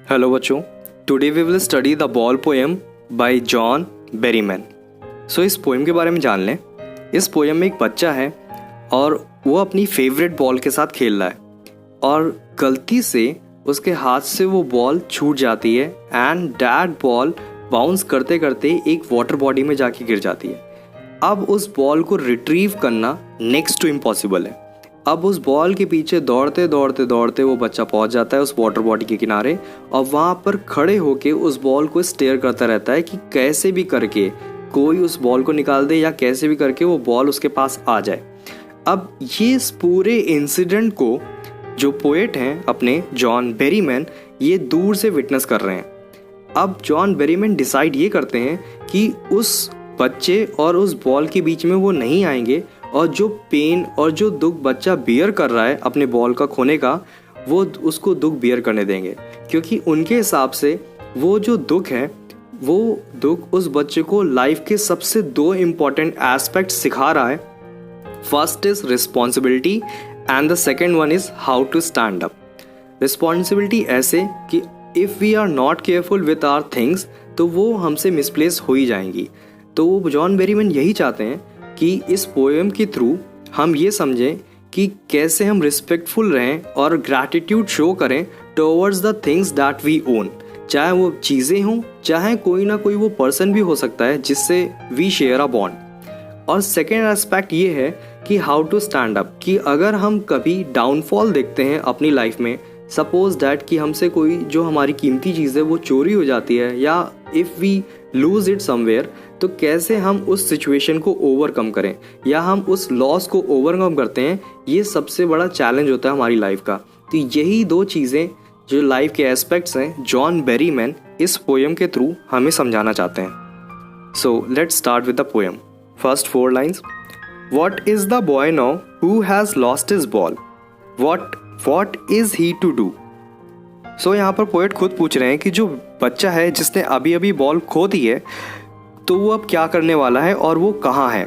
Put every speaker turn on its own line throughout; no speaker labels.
Hello बच्चों, today we will study the ball poem by John Berryman. So इस poem के बारे में जान लें। इस पोएम में एक बच्चा है और वो अपनी फेवरेट बॉल के साथ खेल रहा है और गलती से उसके हाथ से वो बॉल छूट जाती है एंड दैट बॉल बाउंस करते करते एक वाटर बॉडी में जाके गिर जाती है। अब उस बॉल को रिट्रीव करना नेक्स्ट टू इम्पॉसिबल है। अब उस बॉल के पीछे दौड़ते दौड़ते दौड़ते वो बच्चा पहुंच जाता है उस वाटर बॉडी के किनारे और वहाँ पर खड़े होके उस बॉल को स्टेयर करता रहता है कि कैसे भी करके कोई उस बॉल को निकाल दे या कैसे भी करके वो बॉल उसके पास आ जाए। अब ये इस पूरे इंसिडेंट को जो पोएट हैं अपने जॉन बेरीमैन ये दूर से विटनेस कर रहे हैं। अब जॉन बेरीमैन डिसाइड ये करते हैं कि उस बच्चे और उस बॉल के बीच में वो नहीं आएंगे और जो पेन और जो दुख बच्चा बियर कर रहा है अपने बॉल का खोने का वो उसको दुख बियर करने देंगे, क्योंकि उनके हिसाब से वो जो दुख है वो दुख उस बच्चे को लाइफ के सबसे दो इम्पॉर्टेंट एस्पेक्ट सिखा रहा है। First is responsibility and the second one is how to stand up. Responsibility ऐसे कि if we are not careful with our things तो वो हमसे मिसप्लेस हो ही जाएंगी। तो जॉन बेरीमैन यही चाहते हैं कि इस पोएम के थ्रू हम ये समझें कि कैसे हम रिस्पेक्टफुल रहें और ग्रैटिट्यूड शो करें towards the things that we own, चाहे वो चीज़ें हों चाहे कोई ना कोई वो पर्सन भी हो सकता है जिससे वी शेयर अ बॉन्ड। और सेकेंड एस्पेक्ट ये है कि हाउ टू स्टैंड अप, कि अगर हम कभी डाउनफॉल देखते हैं अपनी लाइफ में, सपोज दैट कि हमसे कोई जो हमारी कीमती चीज़ है वो चोरी हो जाती है या if we lose it somewhere, तो कैसे हम उस सिचुएशन को ओवरकम करें या हम उस लॉस को ओवरकम करते हैं, ये सबसे बड़ा चैलेंज होता है हमारी लाइफ का। तो यही दो चीज़ें जो लाइफ के एस्पेक्ट्स हैं जॉन बेरीमैन इस पोएम के थ्रू हमें समझाना चाहते हैं। So let's start with the poem. First 4 lines. What is the boy now who has lost his ball, what is he to do. So यहाँ पर पोएट खुद पूछ रहे हैं कि जो बच्चा है जिसने अभी अभी बॉल खो दी है तो वो अब क्या करने वाला है और वो कहाँ है।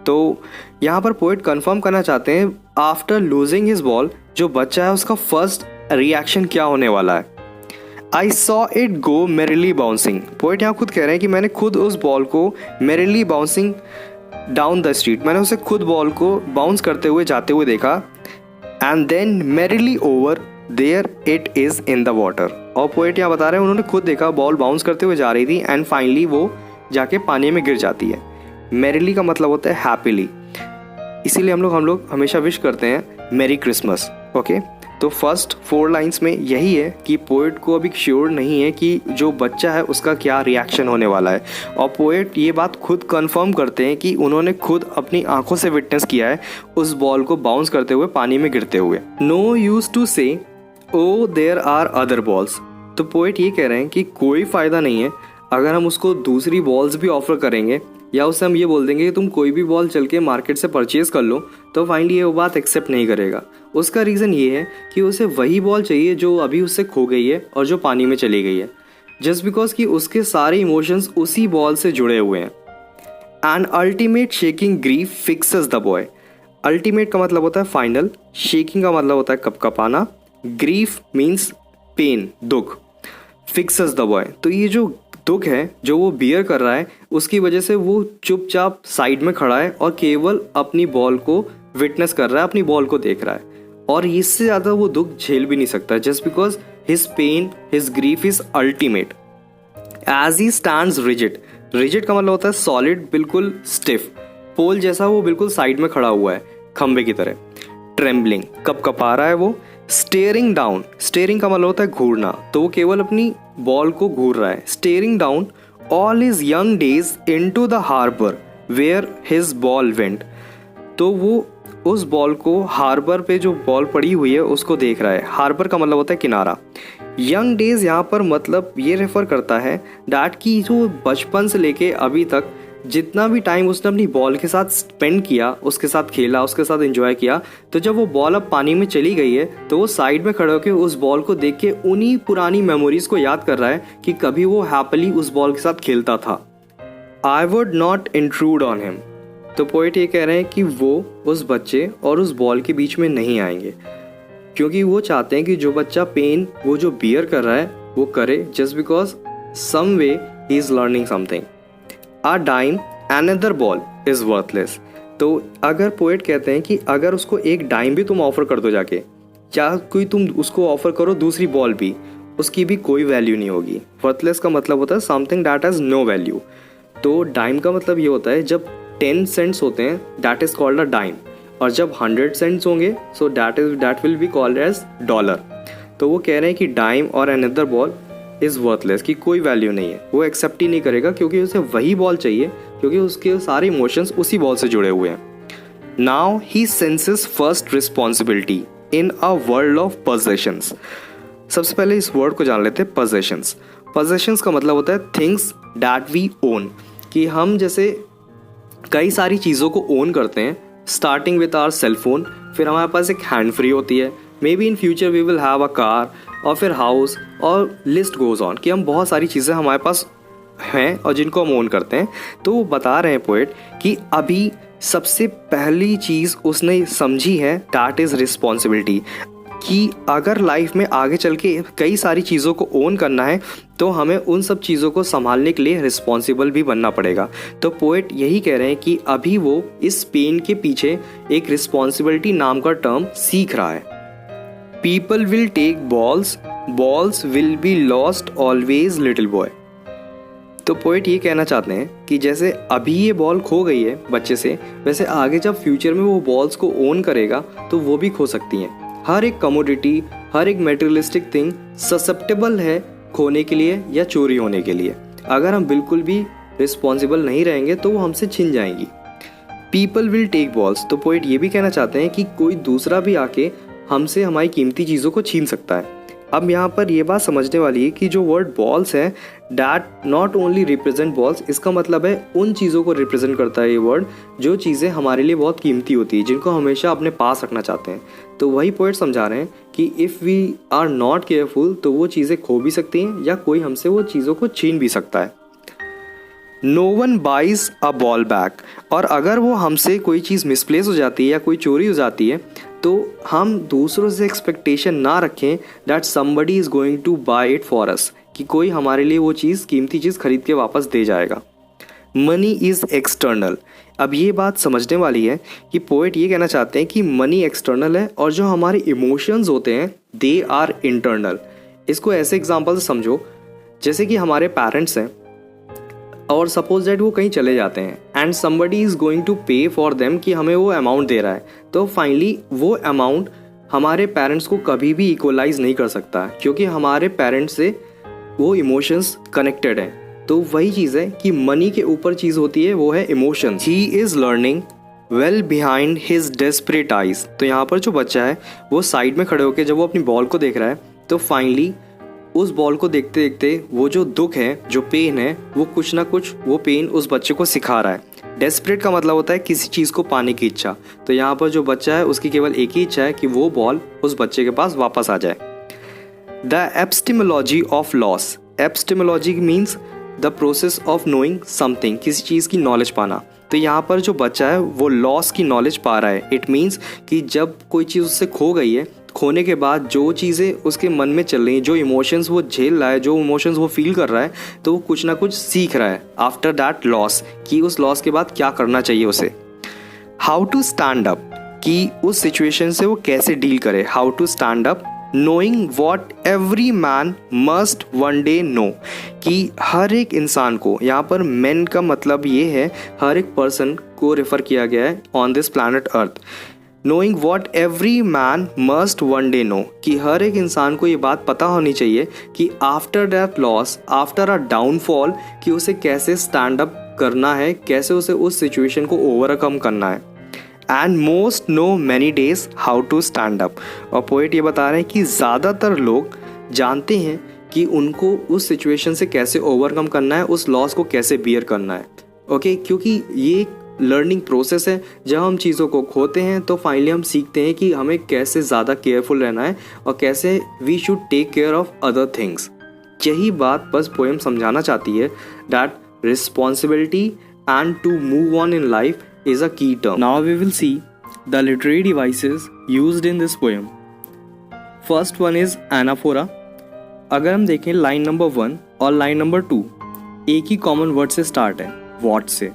तो यहाँ पर पोएट कंफर्म करना चाहते हैं आफ्टर लूजिंग हिज बॉल जो बच्चा है उसका फर्स्ट रिएक्शन क्या होने वाला है। आई saw it go merrily bouncing. Poet यहाँ खुद कह रहे हैं कि मैंने खुद उस बॉल को merrily bouncing down the street, मैंने उसे खुद बॉल को बाउंस करते हुए जाते हुए देखा। And then merrily over there it is in the water. और पोएट यहाँ बता रहे हैं उन्होंने खुद देखा बॉल बाउंस करते हुए जा रही थी एंड फाइनली वो जाके पानी में गिर जाती है। मेरिली का मतलब होता है हैप्पीली, इसीलिए हम लोग हमेशा विश करते हैं मेरी क्रिसमस। ओके, तो फर्स्ट 4 लाइन्स में यही है कि पोएट को अभी श्योर नहीं है कि जो बच्चा है उसका क्या रिएक्शन होने वाला है। और पोएट ये बात खुद कंफर्म करते हैं कि उन्होंने खुद अपनी आंखों से विटनेस किया है उस बॉल को बाउंस करते हुए पानी में गिरते हुए। नो यूज टू से oh there are other balls. तो पोएट ये कह रहे हैं कि कोई फ़ायदा नहीं है अगर हम उसको दूसरी बॉल्स भी ऑफर करेंगे या उससे हम ये बोल देंगे कि तुम कोई भी बॉल चल के मार्केट से परचेज़ कर लो, तो फाइनली ये वो बात एक्सेप्ट नहीं करेगा। उसका रीज़न ये है कि उसे वही बॉल चाहिए जो अभी उससे खो गई है और जो पानी में चली गई है, जस्ट बिकॉज कि उसके सारे इमोशंस उसी बॉल से जुड़े हुए हैं। And ultimate shaking grief fixes the boy. Ultimate का मतलब होता है फाइनल, शेकिंग का मतलब होता है कपकपाना, ग्रीफ मीन्स पेन दुख, फिक्सेस द बॉय। तो ये जो दुख है जो वो बियर कर रहा है उसकी वजह से वो चुपचाप साइड में खड़ा है और केवल अपनी बॉल को विटनेस कर रहा है, अपनी बॉल को देख रहा है और इससे ज़्यादा वो दुख झेल भी नहीं सकता, just because his pain his grief is ultimate. As he stands rigid. Rigid का मतलब होता है सॉलिड, बिल्कुल स्टिफ, पोल जैसा वो बिल्कुल साइड में खड़ा हुआ है खंबे की तरह। ट्रेम्बलिंग, कपकपा रहा है वो। स्टेयरिंग डाउन, स्टेयरिंग का मतलब होता है घूरना, तो वो केवल अपनी बॉल को घूर रहा है। Staring down all his young days into the harbour where his ball went. तो वो उस बॉल को हार्बर पे जो बॉल पड़ी हुई है उसको देख रहा है। हार्बर का मतलब होता है किनारा। यंग डेज यहाँ पर मतलब ये रेफर करता है डैट की जो बचपन से लेके अभी तक जितना भी टाइम उसने अपनी बॉल के साथ स्पेंड किया, उसके साथ खेला, उसके साथ एंजॉय किया, तो जब वो बॉल अब पानी में चली गई है तो वो साइड में खड़े होकर उस बॉल को देख के उन्हीं पुरानी मेमोरीज को याद कर रहा है कि कभी वो हैप्पीली उस बॉल के साथ खेलता था। I would not intrude on him. तो पोएट ये कह रहे हैं कि वो उस बच्चे और उस बॉल के बीच में नहीं आएंगे। क्योंकि वो चाहते हैं कि जो बच्चा पेन वो जो बियर कर रहा है वो करे just because some way he is learning something. A dime another ball is worthless. तो अगर पोएट कहते हैं कि अगर उसको एक डाइम भी तुम ऑफर कर दो जाके, या कोई तुम उसको ऑफर करो दूसरी बॉल भी, उसकी भी कोई वैल्यू नहीं होगी। वर्थलेस का मतलब होता है something that has no value. तो डाइम का मतलब ये होता है जब 10 सेंट्स होते हैं that is called a dime, और जब 100 सेंट्स होंगे so that will be called as dollar. तो वो कह रहे हैं कि डाइम और अनदर बॉल इज़ वर्थलेस, की कोई वैल्यू नहीं है, वो एक्सेप्ट ही नहीं करेगा क्योंकि उसे वही बॉल चाहिए, क्योंकि उसके सारे इमोशंस उसी बॉल से जुड़े हुए हैं। Now he senses first responsibility in a world of possessions. सबसे पहले इस वर्ड को जान लेते हैं, पोजेशंस। पोजेशंस का मतलब होता है थिंग्स दैट वी ओन, कि हम जैसे कई सारी चीज़ों को ओन करते हैं, starting with our cell phone, फिर हमारे पास एक हैंड फ्री होती है, maybe in future we will have a car, और फिर हाउस, और लिस्ट गोज ऑन, कि हम बहुत सारी चीज़ें हमारे पास हैं और जिनको हम ओन करते हैं। तो वो बता रहे हैं पोएट कि अभी सबसे पहली चीज़ उसने समझी है दैट इज़ रिस्पॉन्सिबिलिटी, कि अगर लाइफ में आगे चल के कई सारी चीज़ों को ओन करना है तो हमें उन सब चीज़ों को संभालने के लिए रिस्पॉन्सिबल भी बनना पड़ेगा। तो पोएट यही कह रहे हैं कि अभी वो इस पेन के पीछे एक रिस्पॉन्सिबिलिटी नाम का टर्म सीख रहा है। People will take balls, balls will be lost always little boy. तो पोएट ये कहना चाहते हैं कि जैसे अभी ये बॉल खो गई है बच्चे से, वैसे आगे जब फ्यूचर में वो बॉल्स को ओन करेगा तो वो भी खो सकती हैं। हर एक कमोडिटी, हर एक मेटेरियलिस्टिक थिंग ससेप्टेबल है खोने के लिए या चोरी होने के लिए। अगर हम बिल्कुल भी रिस्पॉन्सिबल नहीं रहेंगे तो वो हमसे छिन जाएंगी। पीपल विल टेक बॉल्स, तो पोएट ये भी कहना चाहते हैं कि कोई दूसरा भी आके हमसे हमारी कीमती चीज़ों को छीन सकता है। अब यहाँ पर ये बात समझने वाली है कि जो वर्ड बॉल्स है that not only represent balls, इसका मतलब है उन चीज़ों को रिप्रेजेंट करता है ये वर्ड जो चीज़ें हमारे लिए बहुत कीमती होती है, जिनको हमेशा अपने पास रखना चाहते हैं। तो वही पोएट समझा रहे हैं कि if we are not careful तो वो चीज़ें खो भी सकती हैं या कोई हमसे वो चीज़ों को छीन भी सकता है। No one buys a ball back, और अगर वो हमसे कोई चीज़ मिसप्लेस हो जाती है या कोई चोरी हो जाती है तो हम दूसरों से एक्सपेक्टेशन ना रखें that somebody is going to buy it for us, कि कोई हमारे लिए वो चीज़, कीमती चीज़ खरीद के वापस दे जाएगा। Money is external. अब ये बात समझने वाली है कि पोएट ये कहना चाहते हैं कि मनी एक्सटर्नल है और जो हमारे इमोशंस होते हैं दे आर इंटरनल। इसको ऐसे एग्जांपल से समझो, जैसे कि हमारे पेरेंट्स हैं और सपोज दैट वो कहीं चले जाते हैं and somebody is going to pay for them, कि हमें वो अमाउंट दे रहा है, तो फाइनली वो अमाउंट हमारे पेरेंट्स को कभी भी इक्वलाइज नहीं कर सकता क्योंकि हमारे पेरेंट्स से वो इमोशंस कनेक्टेड हैं। तो वही चीज़ है कि मनी के ऊपर चीज़ होती है वो है emotions. He is learning well behind his desperate eyes. तो यहाँ पर जो बच्चा है वो साइड में खड़े होकर जब वो अपनी बॉल को देख रहा है तो फाइनली उस बॉल को देखते देखते वो जो दुख है, जो पेन है, वो कुछ ना कुछ वो पेन उस बच्चे को सिखा रहा है। डेस्परेट का मतलब होता है किसी चीज़ को पाने की इच्छा। तो यहाँ पर जो बच्चा है उसकी केवल एक ही इच्छा है कि वो बॉल उस बच्चे के पास वापस आ जाए। The epistemology of loss. Epistemology means the process of knowing something, किसी चीज़ की नॉलेज पाना। तो यहाँ पर जो बच्चा है वो लॉस की नॉलेज पा रहा है। इट मीन्स कि जब कोई चीज़ उससे खो गई है, खोने के बाद जो चीज़ें उसके मन में चल रही हैं, जो इमोशंस वो झेल रहा है, जो इमोशंस वो फील कर रहा है, तो वो कुछ ना कुछ सीख रहा है आफ्टर दैट लॉस, कि उस लॉस के बाद क्या करना चाहिए उसे। हाउ टू स्टैंड अप, कि उस सिचुएशन से वो कैसे डील करे। How to stand up knowing what every man must one day know, कि हर एक इंसान को, यहाँ पर मैन का मतलब ये है हर एक पर्सन को रेफर किया गया है on this planet earth. Knowing what every man must one day know, कि हर एक इंसान को ये बात पता होनी चाहिए कि after that loss, after a downfall, कि उसे कैसे स्टैंड अप करना है, कैसे उसे उस सिचुएशन को ओवरकम करना है। And most know many days how to stand up. और पोएट ये बता रहे हैं कि ज़्यादातर लोग जानते हैं कि उनको उस सिचुएशन से कैसे ओवरकम करना है, उस लॉस को कैसे बियर करना है। ओके, क्योंकि ये लर्निंग प्रोसेस है। जब हम चीज़ों को खोते हैं तो फाइनली हम सीखते हैं कि हमें कैसे ज़्यादा केयरफुल रहना है और कैसे we should take care of other things. यही बात बस पोएम समझाना चाहती है, that responsibility and to move on in life is a key term. Now we will see the literary devices used in this poem. First one is anaphora. अगर हम देखें line number 1 और लाइन नंबर 2 एक ही common word से start है, what से।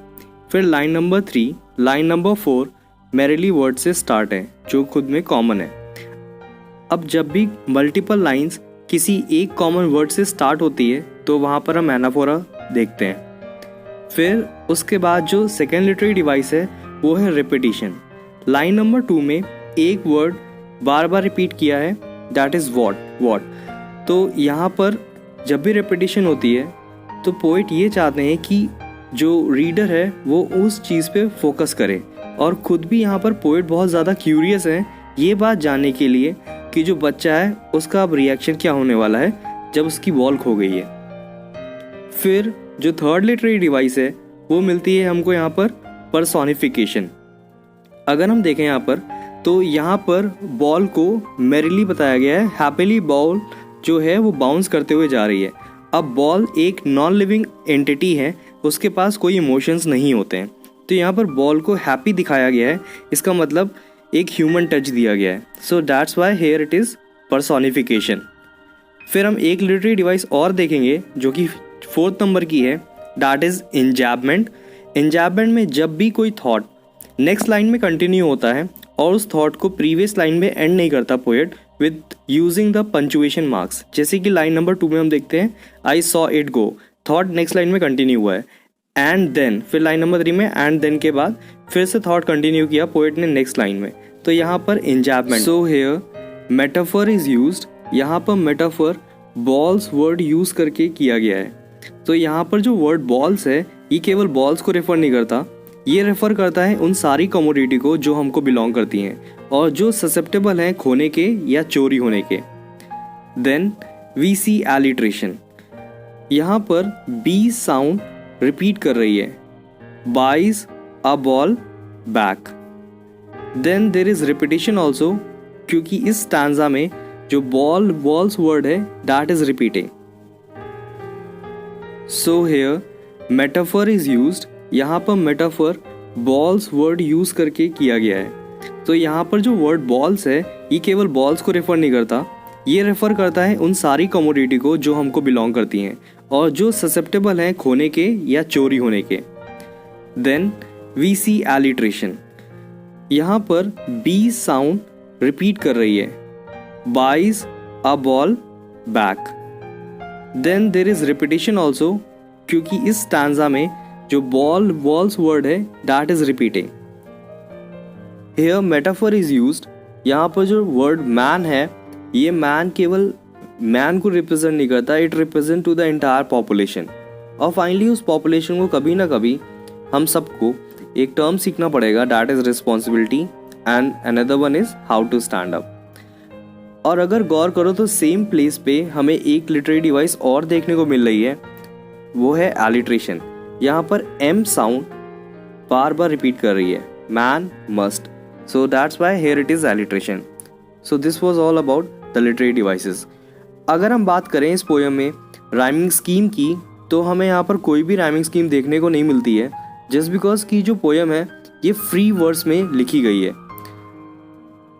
फिर line number 3, line number 4 merrily word से स्टार्ट है, जो खुद में कॉमन है। अब जब भी मल्टीपल लाइंस किसी एक कॉमन वर्ड से स्टार्ट होती है तो वहाँ पर हम एनाफोरा देखते हैं। फिर उसके बाद जो सेकेंड लिटरेरी डिवाइस है वो है रिपीटिशन। लाइन नंबर 2 में एक वर्ड बार बार रिपीट किया है, दैट इज़ वॉट। तो यहाँ पर जब भी रिपीटिशन होती है तो पोइट ये चाहते हैं कि जो रीडर है वो उस चीज़ पे फोकस करे, और खुद भी यहाँ पर पोइट बहुत ज़्यादा क्यूरियस है ये बात जानने के लिए कि जो बच्चा है उसका अब रिएक्शन क्या होने वाला है जब उसकी बॉल खो गई है। फिर जो थर्ड लिटरेरी डिवाइस है वो मिलती है हमको यहाँ पर पर्सोनिफिकेशन। अगर हम देखें यहाँ पर तो यहाँ पर बॉल को मेरिली बताया गया है, हैप्पीली बॉल जो है वो बाउंस करते हुए जा रही है। अब बॉल एक नॉन लिविंग एंटिटी है, उसके पास कोई इमोशंस नहीं होते हैं, तो यहाँ पर बॉल को हैप्पी दिखाया गया है, इसका मतलब एक ह्यूमन टच दिया गया है। So that's why here it is personification. फिर हम एक लिटरेरी डिवाइस और देखेंगे जो कि 4th नंबर की है, दैट इज़ इंजैबमेंट। इंजैबमेंट में जब भी कोई थॉट नेक्स्ट लाइन में कंटिन्यू होता है और उस थॉट को प्रीवियस लाइन में एंड नहीं करता poet with using the punctuation marks. जैसे कि लाइन नंबर 2 में हम देखते हैं I saw it go, thought next line में कंटिन्यू हुआ है, एंड देन। फिर लाइन नंबर 3 में एंड देन के बाद फिर से थॉट कंटिन्यू किया पोएट ने नेक्स्ट लाइन में, तो यहाँ पर enjambment. So here metaphor is used. यहाँ पर मेटाफर बॉल्स वर्ड यूज करके किया गया है। तो यहाँ पर जो वर्ड बॉल्स है ये केवल बॉल्स को रेफर नहीं करता, ये रेफर करता है उन सारी कमोडिटी को जो हमको बिलोंग करती हैं और जो ससेप्टेबल हैं खोने के या चोरी होने के। Then we see alliteration. यहाँ पर बी साउंड रिपीट कर रही है, buys a ball back. Then there is repetition also, क्योंकि इस स्टैंजा में जो बॉल्स वर्ड है that is repeating. So here metaphor is used. यहाँ पर मेटाफर बॉल्स वर्ड यूज करके किया गया है। तो यहाँ पर जो वर्ड बॉल्स है ये केवल बॉल्स को रेफर नहीं करता, ये रेफर करता है उन सारी कमोडिटी को जो हमको बिलोंग करती हैं और जो ससेप्टेबल हैं खोने के या चोरी होने के। Then we see alliteration. यहाँ पर बी साउंड रिपीट कर रही है, buys a ball back. Then there is repetition also, क्योंकि इस स्टैंजा में जो बॉल्स वर्ड है that is repeating. Here metaphor is used. यहाँ पर जो वर्ड मैन है ये मैन केवल मैन को रिप्रेजेंट नहीं करता, it represent to the entire population. और फाइनली उस पॉपुलेशन को कभी ना कभी हम सबको एक टर्म सीखना पड़ेगा, that is responsibility, and another one is how to stand up. और अगर गौर करो तो सेम प्लेस पे हमें एक लिटरेरी डिवाइस और देखने को मिल रही है, वो है एलिट्रेशन। यहाँ पर एम साउंड बार बार रिपीट कर रही है, man must. So that's why here it is alliteration. So this was all about the literary devices. अगर हम बात करें इस पोएम में राइमिंग स्कीम की, तो हमें यहाँ पर कोई भी राइमिंग स्कीम देखने को नहीं मिलती है, जस्ट बिकॉज की जो पोएम है ये फ्री वर्ड्स में लिखी गई है।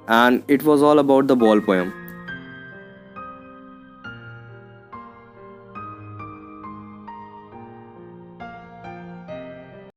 And it was all about the ball poem.